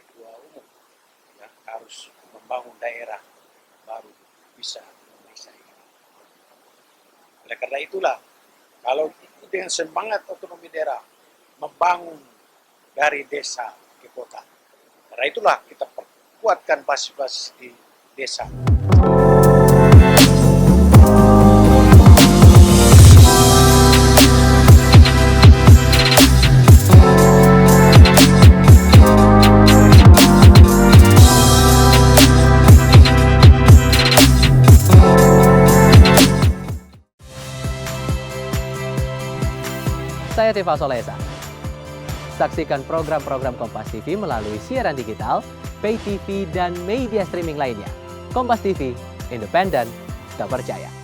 ketua umum, ya, harus membangun daerah baru bisa Indonesia ini. Oleh karena itulah, kalau dengan semangat otonomi daerah membangun dari desa ke kota, karena itulah kita perkuatkan basis-basis di desa. Saya Tifa Solesa. Saksikan program-program Kompas TV melalui siaran digital, pay TV, dan media streaming lainnya. Kompas TV, independen, terpercaya.